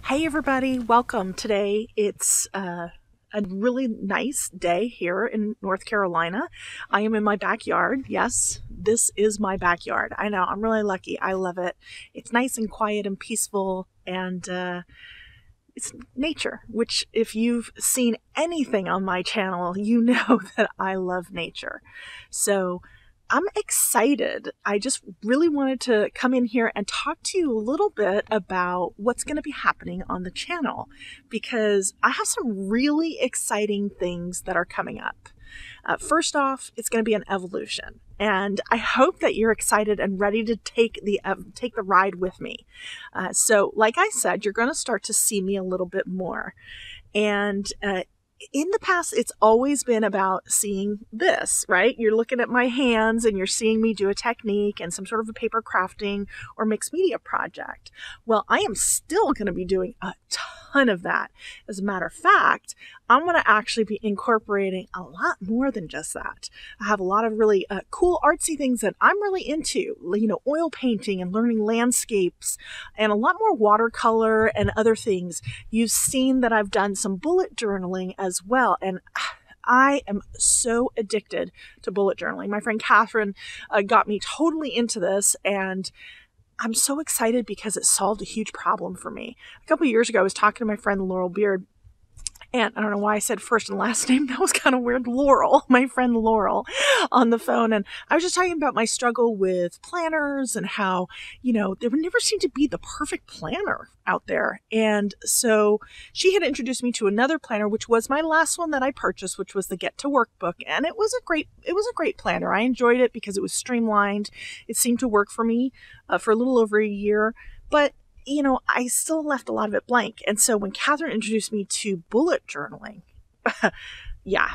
Hey everybody, welcome. Today it's a really nice day here in North Carolina. I am in my backyard. Yes, this is my backyard. I know, I'm really lucky. I love it. It's nice and quiet and peaceful, and it's nature, which if you've seen anything on my channel, you know that I love nature. So I'm excited. I just really wanted to come in here and talk to you a little bit about what's going to be happening on the channel, because I have some really exciting things that are coming up. First off, it's going to be an evolution, and I hope that you're excited and ready to take the ride with me. So like I said, you're going to start to see me a little bit more. And in the past, it's always been about seeing this, right? You're looking at my hands and you're seeing me do a technique and some sort of a paper crafting or mixed media project. Well, I am still going to be doing a ton of that. As a matter of fact, I'm going to actually be incorporating a lot more than just that. I have a lot of really cool artsy things that I'm really into, you know, oil painting and learning landscapes and a lot more watercolor and other things. You've seen that I've done some bullet journaling as well, and I am so addicted to bullet journaling. My friend Catherine got me totally into this, and I'm so excited because it solved a huge problem for me. A couple of years ago, I was talking to my friend Laurel Beard, and I don't know why I said first and last name. That was kind of weird. Laurel, my friend Laurel, on the phone. And I was just talking about my struggle with planners and how, you know, there would never seem to be the perfect planner out there. And so she had introduced me to another planner, which was my last one that I purchased, which was the Get to Work book. And it was a great planner. I enjoyed it because it was streamlined. It seemed to work for me for a little over a year. But you know, I still left a lot of it blank. And so when Catherine introduced me to bullet journaling, yeah,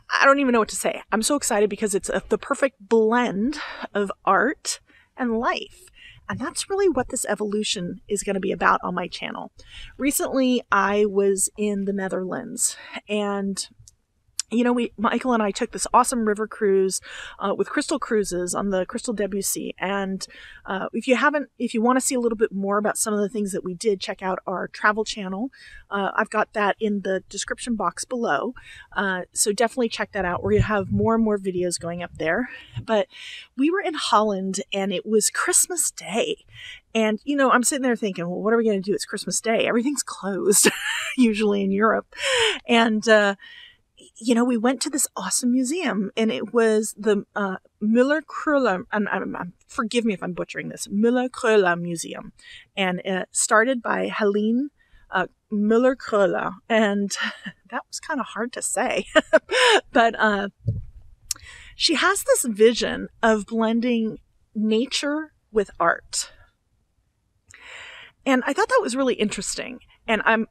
I don't even know what to say. I'm so excited because it's the perfect blend of art and life. And that's really what this evolution is going to be about on my channel. Recently, I was in the Netherlands, and you know, Michael and I took this awesome river cruise with Crystal Cruises on the Crystal WC. And if you want to see a little bit more about some of the things that we did, check out our travel channel. I've got that in the description box below. So definitely check that out, where you have more and more videos going up there. But we were in Holland, and it was Christmas Day. And, you know, I'm sitting there thinking, well, what are we going to do? It's Christmas Day. Everything's closed, usually in Europe. And, you know, we went to this awesome museum, and it was the Müller-Kröller, and forgive me if I'm butchering this, Müller-Kröller Museum. And it started by Helene Müller-Kröller, and that was kind of hard to say. But she has this vision of blending nature with art. And I thought that was really interesting. And I'm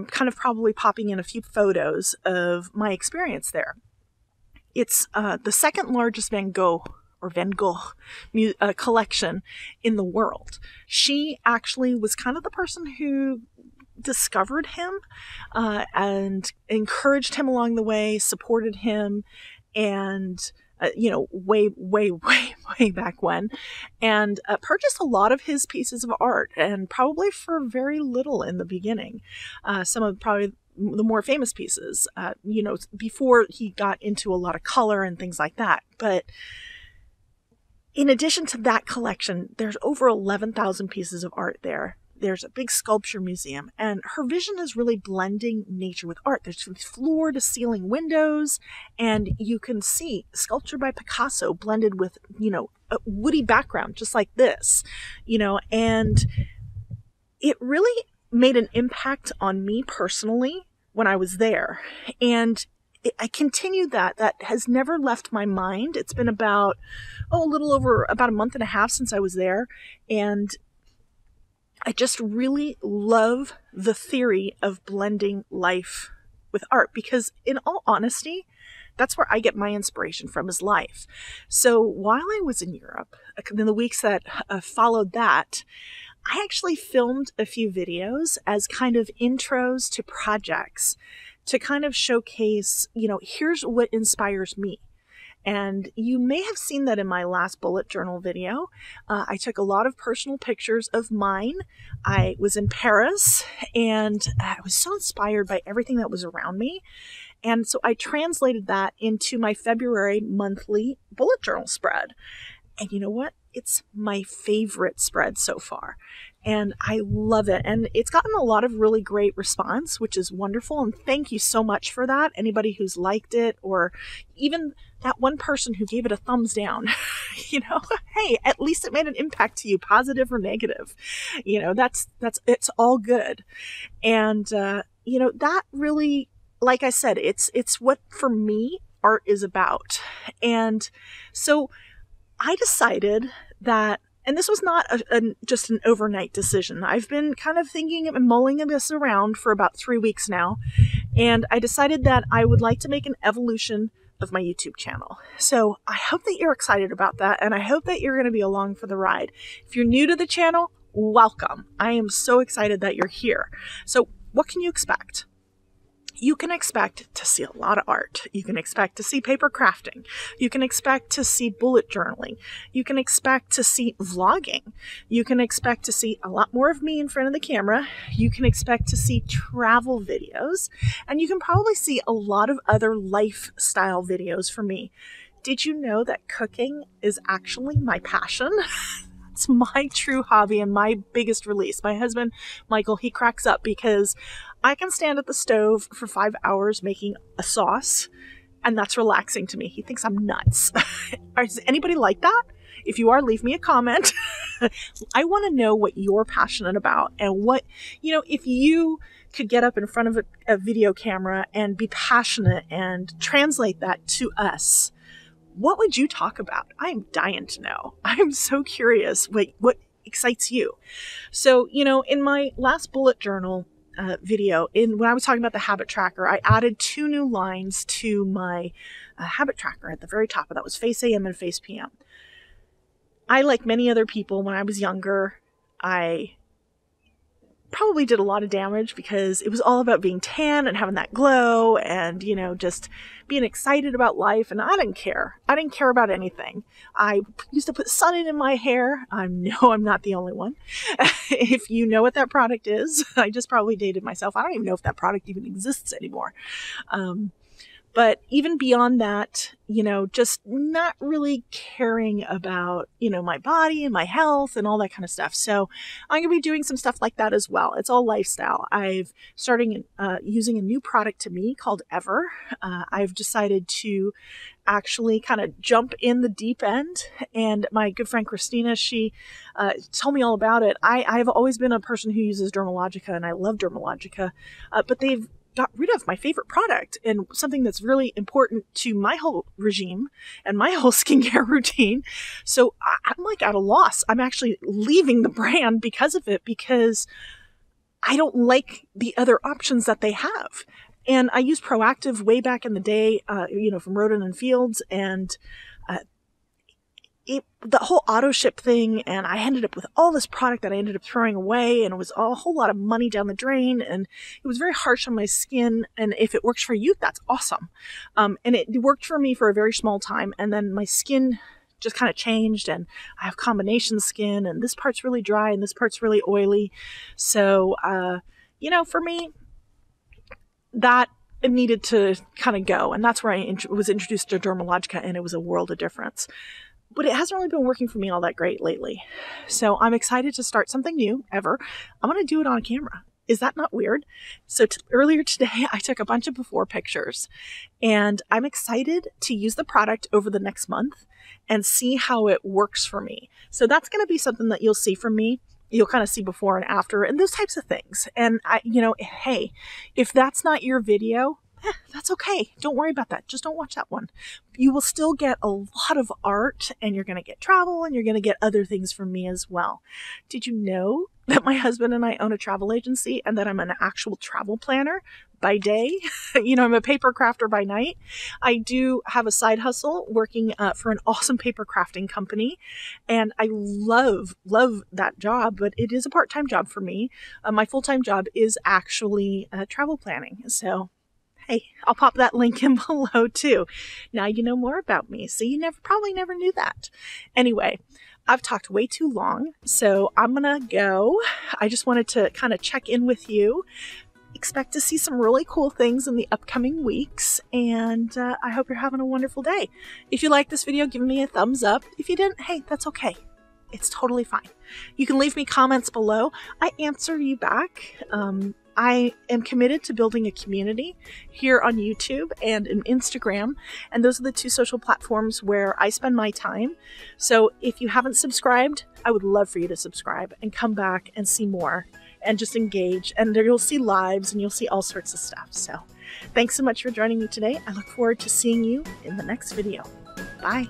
kind of probably popping in a few photos of my experience there. It's the second largest Van Gogh collection in the world. She actually was kind of the person who discovered him and encouraged him along the way, supported him, and you know, way back when, and purchased a lot of his pieces of art, and probably for very little in the beginning. Some of probably the more famous pieces, you know, before he got into a lot of color and things like that. But in addition to that collection, there's over 11,000 pieces of art there. There's a big sculpture museum, and her vision is really blending nature with art. There's floor to ceiling windows, and you can see sculpture by Picasso blended with, you know, a woody background, just like this, you know, and it really made an impact on me personally when I was there. And I continued that. That has never left my mind. It's been about, a little over about a month and a half since I was there. And I just really love the theory of blending life with art, because in all honesty, that's where I get my inspiration from, is life. So while I was in Europe, in the weeks that followed that, I actually filmed a few videos as kind of intros to projects to kind of showcase, you know, here's what inspires me. And you may have seen that in my last bullet journal video. I took a lot of personal pictures of mine. I was in Paris and I was so inspired by everything that was around me. And so I translated that into my February monthly bullet journal spread. And you know what? It's my favorite spread so far. And I love it. And it's gotten a lot of really great response, which is wonderful. And thank you so much for that. Anybody who's liked it, or even that one person who gave it a thumbs down, you know, hey, at least it made an impact to you, positive or negative. You know, it's all good. And, you know, that really, like I said, it's what for me art is about. And so I decided that, and this was not just an overnight decision. I've been kind of thinking and mulling this around for about 3 weeks now. And I decided that I would like to make an evolution of my YouTube channel. So I hope that you're excited about that. And I hope that you're going to be along for the ride. If you're new to the channel, welcome. I am so excited that you're here. So what can you expect? You can expect to see a lot of art. You can expect to see paper crafting. You can expect to see bullet journaling. You can expect to see vlogging. You can expect to see a lot more of me in front of the camera. You can expect to see travel videos. And you can probably see a lot of other lifestyle videos from me. Did you know that cooking is actually my passion? It's my true hobby and my biggest release. My husband, Michael, he cracks up because I can stand at the stove for 5 hours making a sauce, and that's relaxing to me. He thinks I'm nuts. Is anybody like that? If you are, leave me a comment. I want to know what you're passionate about, and what, you know, if you could get up in front of a video camera and be passionate and translate that to us. What would you talk about? I'm dying to know. I'm so curious what excites you. So, you know, in my last bullet journal video, when I was talking about the habit tracker, I added 2 new lines to my habit tracker at the very top. That was face AM and face PM. I, like many other people, when I was younger, I probably did a lot of damage because it was all about being tan and having that glow and, you know, just being excited about life. And I didn't care. I didn't care about anything. I used to put sun in my hair. I know I'm not the only one. If you know what that product is, I just probably dated myself. I don't even know if that product even exists anymore. But even beyond that, you know, just not really caring about, you know, my body and my health and all that kind of stuff. So I'm going to be doing some stuff like that as well. It's all lifestyle. I've started using a new product to me called Ever. I've decided to actually kind of jump in the deep end. And my good friend Christina, she told me all about it. I've always been a person who uses Dermalogica, and I love Dermalogica, but they've got rid of my favorite product and something that's really important to my whole regime and my whole skincare routine. So I'm like at a loss. I'm actually leaving the brand because of it, because I don't like the other options that they have. And I used Proactive way back in the day, you know, from Roden and Fields, and the whole auto ship thing, and I ended up with all this product that I ended up throwing away, and it was a whole lot of money down the drain, and it was very harsh on my skin. And if it works for you, that's awesome. And it worked for me for a very small time, and then my skin just kind of changed, and I have combination skin, and this part's really dry and this part's really oily. So, you know, for me, that it needed to kind of go, and that's where I was introduced to Dermalogica, and it was a world of difference. But it hasn't really been working for me all that great lately. So I'm excited to start something new, Ever. I'm going to do it on camera. Is that not weird? So earlier today, I took a bunch of before pictures, and I'm excited to use the product over the next month and see how it works for me. So that's going to be something that you'll see from me. You'll kind of see before and after and those types of things. And you know, hey, if that's not your video, that's okay. Don't worry about that. Just don't watch that one. You will still get a lot of art, and you're going to get travel, and you're going to get other things from me as well. Did you know that my husband and I own a travel agency, and that I'm an actual travel planner by day? You know, I'm a paper crafter by night. I do have a side hustle working for an awesome paper crafting company, and I love that job, but it is a part-time job for me. My full-time job is actually travel planning. So hey, I'll pop that link in below too. Now you know more about me, so you probably never knew that. Anyway, I've talked way too long, so I'm gonna go. I just wanted to kind of check in with you. Expect to see some really cool things in the upcoming weeks, and I hope you're having a wonderful day. If you liked this video, give me a thumbs up. If you didn't, hey, that's okay. It's totally fine. You can leave me comments below. I answer you back. I am committed to building a community here on YouTube and in Instagram, and those are the two social platforms where I spend my time. So if you haven't subscribed, I would love for you to subscribe and come back and see more and just engage, and there you'll see lives and you'll see all sorts of stuff. So thanks so much for joining me today. I look forward to seeing you in the next video. Bye.